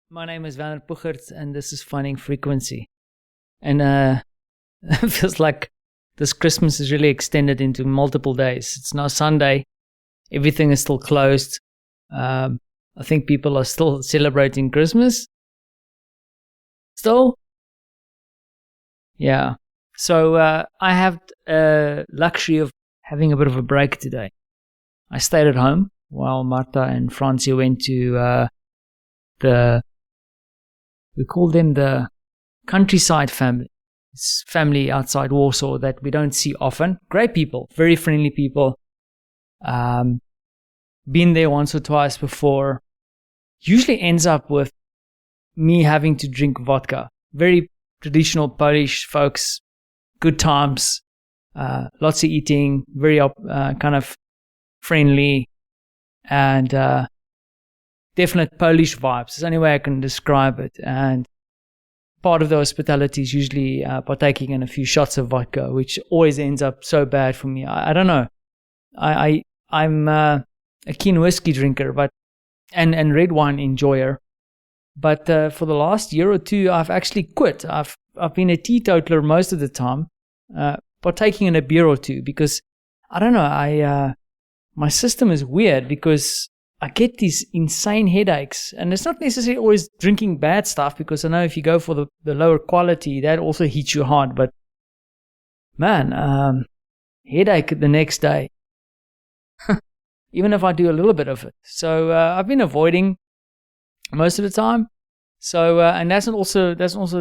My name is Werner Puchert, and this is Finding Frequency. And it feels like this Christmas is really extended into multiple days. It's now Sunday. Everything is still closed. I think people are still celebrating Christmas. Still? Yeah. So I have luxury of having a bit of a break today. I stayed at home while Marta and Francie went to we call them the countryside family. It's family outside Warsaw that we don't see often. Great people, very friendly people. Been there once or twice before. Usually ends up with me having to drink vodka. Very traditional Polish folks, good times, lots of eating, very kind of friendly, and definite Polish vibes. It's the only way I can describe it. And part of the hospitality is usually partaking in a few shots of vodka, which always ends up so bad for me. I don't know. I'm a keen whiskey drinker, but and red wine enjoyer. But for the last year or two, I've actually quit. I've been a teetotaler most of the time, partaking in a beer or two, because I don't know. My system is weird because I get these insane headaches, and it's not necessarily always drinking bad stuff, because I know if you go for the lower quality, that also hits you hard. But man, headache the next day, even if I do a little bit of it. So I've been avoiding most of the time. So and that's also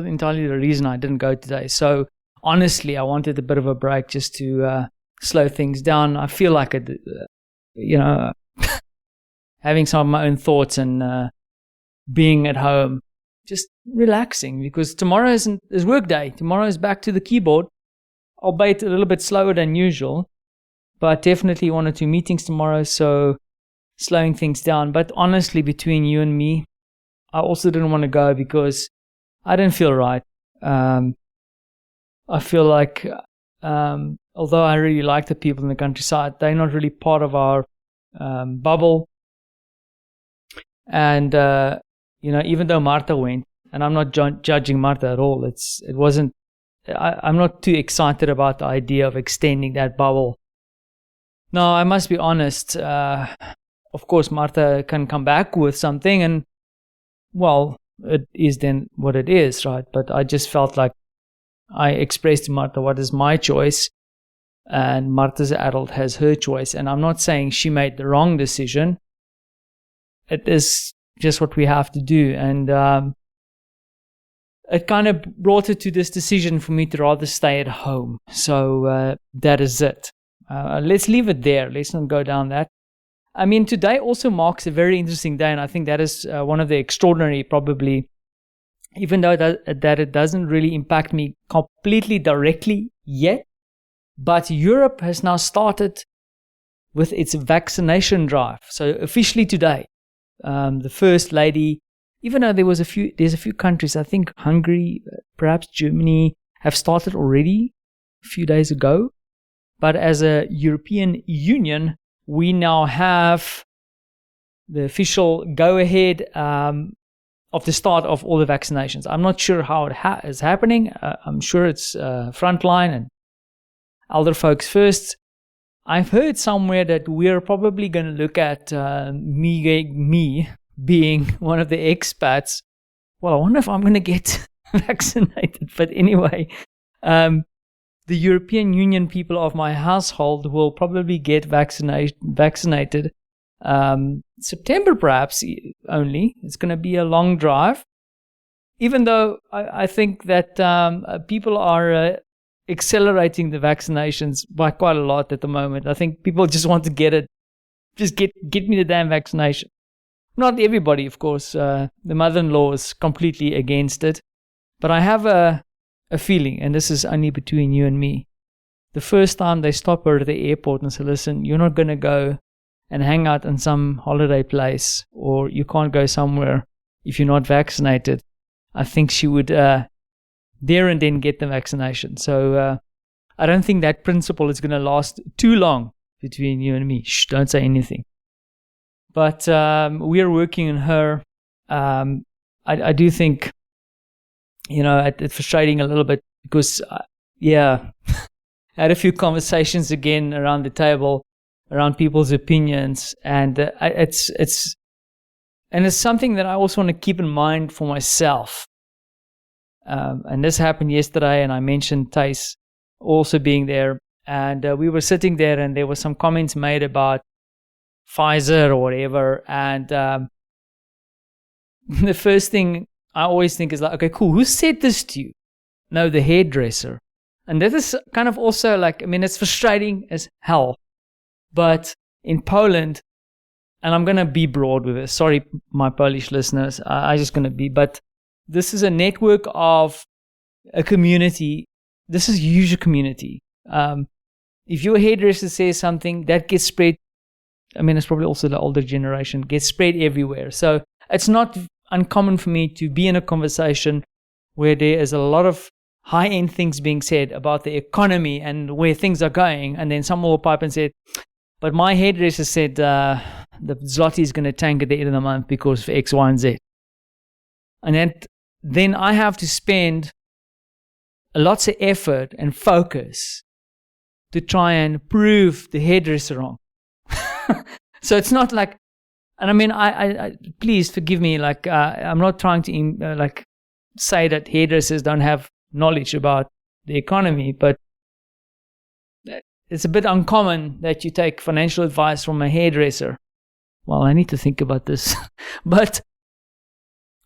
entirely the reason I didn't go today. So honestly, I wanted a bit of a break just to slow things down. I feel like having some of my own thoughts and being at home, just relaxing, because tomorrow is work day. Tomorrow is back to the keyboard, albeit a little bit slower than usual, but definitely 1 or 2 meetings tomorrow, so slowing things down. But honestly, between you and me, I also didn't want to go because I didn't feel right. I feel like although I really like the people in the countryside, they're not really part of our bubble. And even though Marta went, and I'm not judging Marta at all, I'm not too excited about the idea of extending that bubble. No, I must be honest. Of course, Marta can come back with something, and well, it is then what it is, right? But I just felt like I expressed to Marta what is my choice, and Marta's adult has her choice. And I'm not saying she made the wrong decision. It is just what we have to do. And it kind of brought it to this decision for me to rather stay at home. So that is it. Let's leave it there. Let's not go down that. I mean, today also marks a very interesting day, and I think that is one of the extraordinary, probably, even though that it doesn't really impact me completely directly yet. But Europe has now started with its vaccination drive. So officially today, the First Lady, even though there's a few countries, I think Hungary, perhaps Germany, have started already a few days ago. But as a European Union, we now have the official go-ahead of the start of all the vaccinations. I'm not sure how it is happening. I'm sure it's frontline and elder folks first. I've heard somewhere that we're probably going to look at me being one of the expats. Well, I wonder if I'm going to get vaccinated. But anyway, the European Union people of my household will probably get vaccinated September perhaps only. It's going to be a long drive. Even though I think that people are accelerating the vaccinations by quite a lot at the moment. I think people just want to get it. Just get me the damn vaccination. Not everybody, of course. The mother-in-law is completely against it. But I have a feeling, and this is only between you and me. The first time they stop her at the airport and say, listen, you're not going to go and hang out in some holiday place, or you can't go somewhere if you're not vaccinated, I think she would there and then get the vaccination. So I don't think that principle is going to last too long between you and me. Shh, don't say anything. But we are working on her. I do think, it's frustrating a little bit because, I had a few conversations again around the table, around people's opinions, and it's something that I also want to keep in mind for myself. And this happened yesterday, and I mentioned Thijs also being there, and we were sitting there, and there were some comments made about Pfizer or whatever, and the first thing I always think is like, okay, cool, who said this to you? No, the hairdresser. And that is kind of also like, it's frustrating as hell. But in Poland, and I'm going to be broad with this. Sorry, my Polish listeners. I'm just going to be. But this is a network of a community. This is a huge community. If your hairdresser says something, that gets spread. It's probably also the older generation, gets spread everywhere. So it's not uncommon for me to be in a conversation where there is a lot of high-end things being said about the economy and where things are going, and then someone will pipe and say, but my hairdresser said the zloty is going to tank at the end of the month because of X, Y, and Z. And then I have to spend lots of effort and focus to try and prove the hairdresser wrong. So it's not like, and I please forgive me, like I'm not trying to say that hairdressers don't have knowledge about the economy, but it's a bit uncommon that you take financial advice from a hairdresser. Well, I need to think about this. But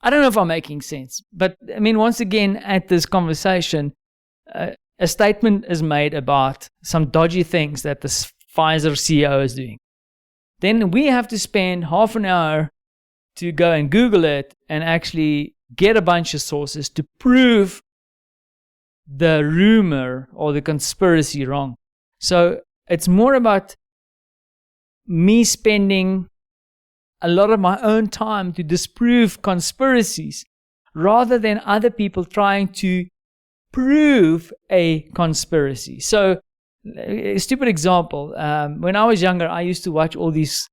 I don't know if I'm making sense. But once again, at this conversation, a statement is made about some dodgy things that the Pfizer CEO is doing. Then we have to spend half an hour to go and Google it and actually get a bunch of sources to prove the rumor or the conspiracy wrong. So it's more about me spending a lot of my own time to disprove conspiracies rather than other people trying to prove a conspiracy. So a stupid example, when I was younger, I used to watch all these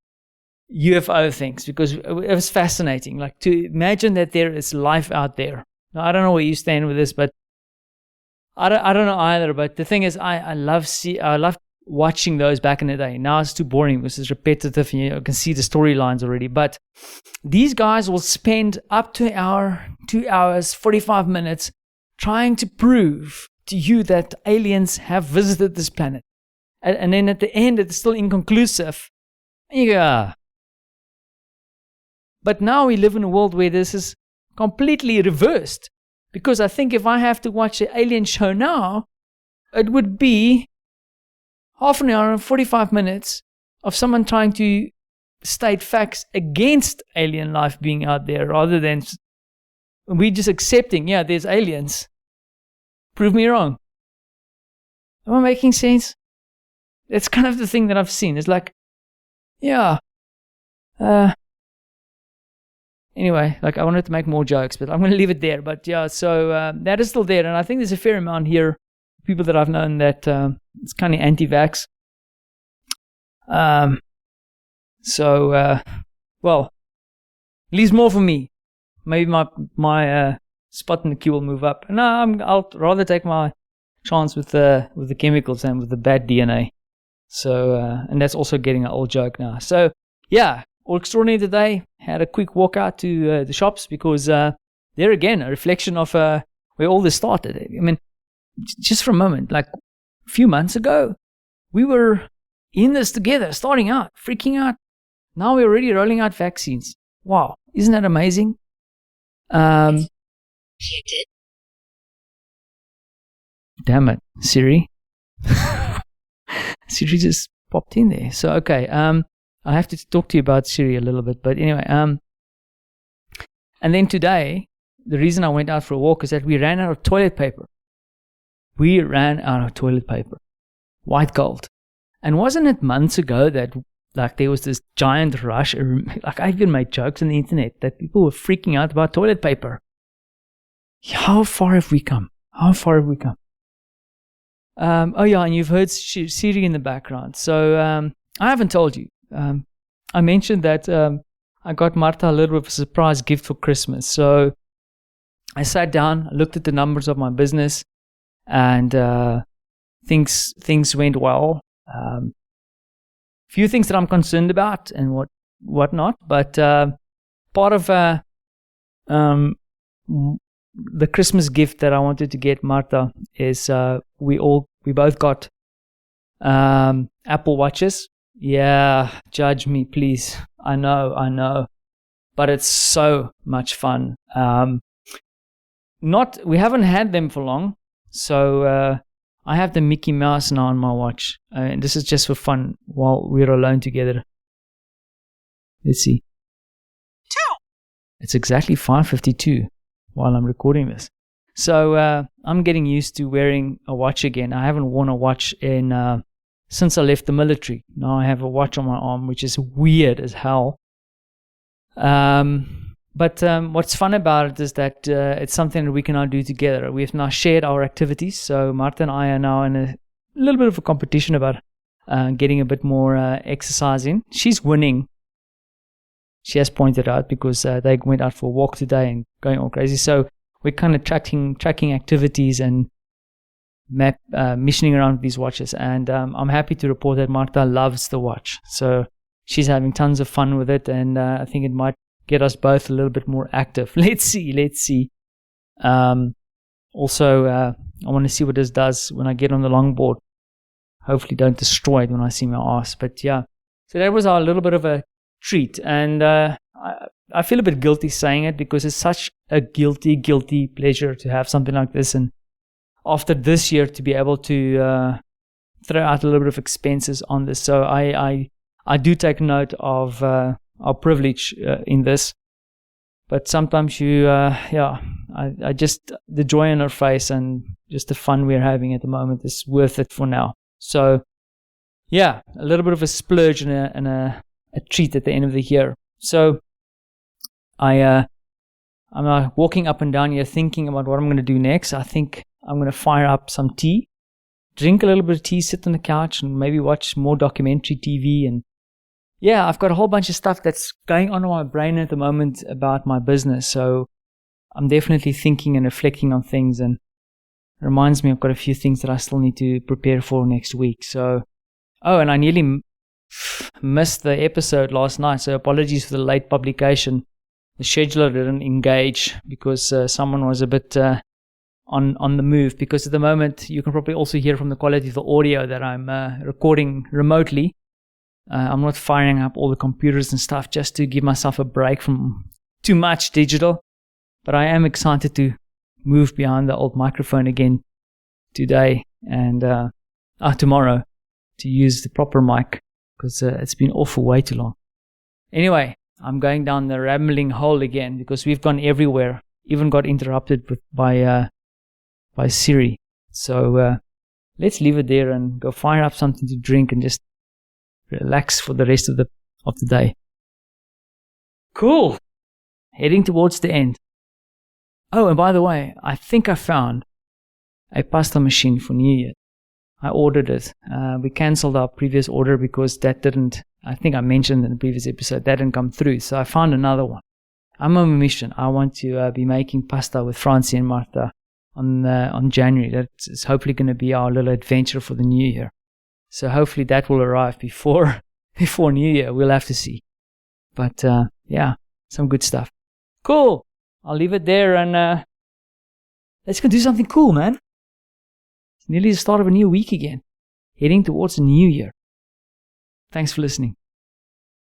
UFO things because it was fascinating. Like to imagine that there is life out there. Now, I don't know where you stand with this, but I don't know either. But the thing is, I love watching those back in the day. Now it's too boring because it's repetitive and you can see the storylines already. But these guys will spend up to an hour, 2 hours, 45 minutes trying to prove to you that aliens have visited this planet. And then at the end, it's still inconclusive. And you go, ah. But now we live in a world where this is completely reversed. Because I think if I have to watch an alien show now, it would be half an hour and 45 minutes of someone trying to state facts against alien life being out there rather than we just accepting, there's aliens. Prove me wrong. Am I making sense? That's kind of the thing that I've seen. It's like, anyway, like I wanted to make more jokes, but I'm going to leave it there. But so that is still there. And I think there's a fair amount here, people that I've known that it's kind of anti-vax. Well, leaves more for me. Maybe my spot in the queue will move up. No, I'll rather take my chance with the chemicals than with the bad DNA. So, and that's also getting an old joke now. So, all extraordinary today. Had a quick walk out to the shops because there again, a reflection of where all this started. Just for a moment, like a few months ago, we were in this together, starting out, freaking out. Now we're already rolling out vaccines. Wow, isn't that amazing? Damn it, Siri. Siri just popped in there. So, okay, I have to talk to you about Siri a little bit. But anyway, and then today, the reason I went out for a walk is that we ran out of toilet paper. We ran out of toilet paper. White gold. And wasn't it months ago that like there was this giant rush? Like I even made jokes on the internet that people were freaking out about toilet paper. How far have we come? And you've heard Siri in the background. So I haven't told you. I mentioned that I got Martha a little bit of a surprise gift for Christmas. So I sat down, looked at the numbers of my business, and things went well. Few things that I'm concerned about and whatnot, but part of the Christmas gift that I wanted to get Martha is we both got Apple Watches. Yeah, judge me, please. I know, but it's so much fun. We haven't had them for long, so I have the Mickey Mouse now on my watch, and this is just for fun while we're alone together. Let's see. It's exactly 5:52 while I'm recording this. So I'm getting used to wearing a watch again. I haven't worn a watch since I left the military. Now I have a watch on my arm, which is weird as hell. But what's fun about it is that it's something that we can now do together. We've now shared our activities. So Martha and I are now in a little bit of a competition about getting a bit more exercise in. She's winning. She has pointed out, because they went out for a walk today and going all crazy. So we're kind of tracking activities and missioning around with these watches. And I'm happy to report that Martha loves the watch. So she's having tons of fun with it, and I think it might get us both a little bit more active. Let's see. Also, I want to see what this does when I get on the longboard. Hopefully don't destroy it when I see my ass. But yeah, so that was our little bit of a treat, and I feel a bit guilty saying it, because it's such a guilty pleasure to have something like this, and after this year to be able to throw out a little bit of expenses on this. So I do take note of our privilege in this, but sometimes I just, the joy in her face and just the fun we're having at the moment is worth it for now. So yeah, a little bit of a splurge and a treat at the end of the year. So I'm walking up and down here thinking about what I'm going to do next. I think I'm going to fire up some tea, drink a little bit of tea, sit on the couch, and maybe watch more documentary TV. And yeah, I've got a whole bunch of stuff that's going on in my brain at the moment about my business. So I'm definitely thinking and reflecting on things, and it reminds me I've got a few things that I still need to prepare for next week. So, and I nearly missed the episode last night, so apologies for the late publication. The scheduler didn't engage because someone was a bit on the move, because at the moment you can probably also hear from the quality of the audio that I'm recording remotely. I'm not firing up all the computers and stuff just to give myself a break from too much digital, but I am excited to move behind the old microphone again today and tomorrow to use the proper mic, because it's been off for way too long. Anyway, I'm going down the rambling hole again because we've gone everywhere, even got interrupted by Siri. So let's leave it there and go fire up something to drink and just relax for the rest of the day. Cool. Heading towards the end. Oh, and by the way, I think I found a pasta machine for New Year. I ordered it. We cancelled our previous order because that didn't, I think I mentioned in the previous episode, that didn't come through. So I found another one. I'm on a mission. I want to be making pasta with Francie and Martha on January. That's hopefully going to be our little adventure for the new year. So hopefully that will arrive before New Year. We'll have to see. But yeah, some good stuff. Cool. I'll leave it there and let's go do something cool, man. It's nearly the start of a new week again. Heading towards the new year. Thanks for listening.